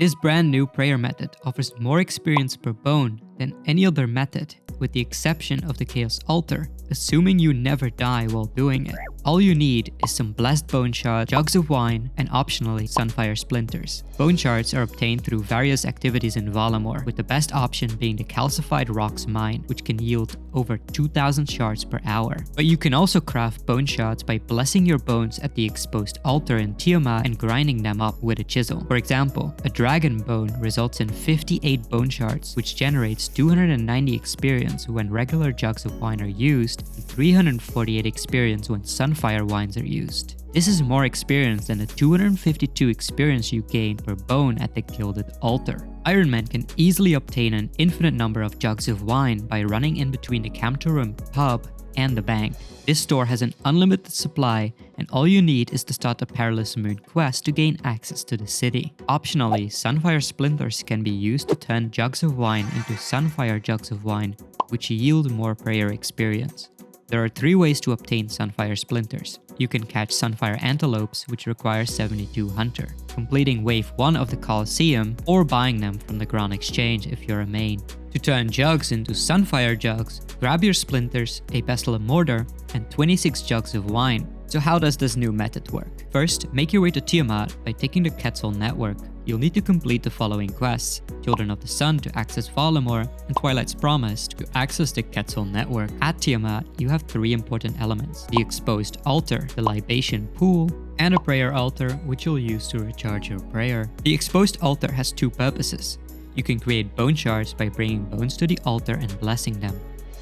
This brand new prayer method offers more experience per bone than any other method, with the exception of the Chaos Altar, assuming you never die while doing it. All you need is some blessed bone shards, jugs of wine, and optionally sunfire splinters. Bone shards are obtained through various activities in Varlamore, with the best option being the calcified rocks mine, which can yield over 2,000 shards per hour. But you can also craft bone shards by blessing your bones at the exposed altar in Teomat and grinding them up with a chisel. For example, a dragon bone results in 58 bone shards, which generates 290 experience when regular jugs of wine are used, and 348 experience when sunfire wines are used. This is more experience than the 252 experience you gain per bone at the Gilded altar. Ironmen can easily obtain an infinite number of jugs of wine by running in between the Camtorum pub and the bank. This store has an unlimited supply, and all you need is to start the Perilous Moon quest to gain access to the city. Optionally, sunfire splinters can be used to turn jugs of wine into sunfire jugs of wine, which yield more prayer experience. There are 3 ways to obtain sunfire splinters. You can catch sunfire antelopes, which requires 72 hunter, completing wave 1 of the Colosseum, or buying them from the Grand Exchange if you're a main. To turn jugs into sunfire jugs, grab your splinters, a pestle and mortar, and 26 jugs of wine. So how does this new method work? First, make your way to Teomat by taking the Quetzal network. You'll need to complete the following quests: Children of the Sun to access Varlamore, and Twilight's Promise to access the Quetzal network. At Teomat, you have 3 important elements: the exposed altar, the libation pool, and a prayer altar, which you'll use to recharge your prayer. The exposed altar has 2 purposes. You can create bone shards by bringing bones to the altar and blessing them.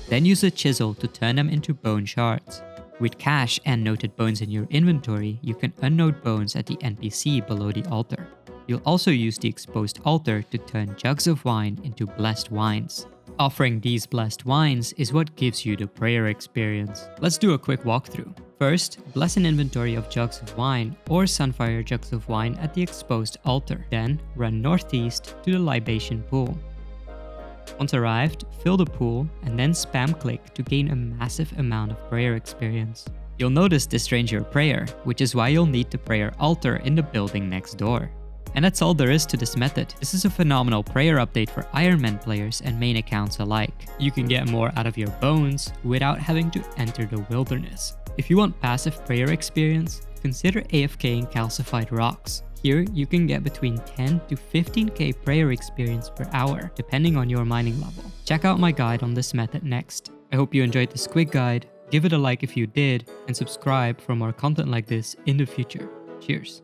Then use a chisel to turn them into bone shards. With cash and noted bones in your inventory, you can unnote bones at the NPC below the altar. You'll also use the exposed altar to turn jugs of wine into blessed wines. Offering these blessed wines is what gives you the prayer experience. Let's do a quick walkthrough. First, bless an inventory of jugs of wine or sunfire jugs of wine at the exposed altar. Then, run northeast to the libation pool. Once arrived, fill the pool and then spam click to gain a massive amount of prayer experience. You'll notice this drains your prayer, which is why you'll need the prayer altar in the building next door. And that's all there is to this method. This is a phenomenal prayer update for Ironman players and main accounts alike. You can get more out of your bones without having to enter the wilderness. If you want passive prayer experience, consider AFKing calcified rocks. Here, you can get between 10 to 15k prayer experience per hour, depending on your mining level. Check out my guide on this method next. I hope you enjoyed this quick guide. Give it a like if you did, and subscribe for more content like this in the future. Cheers.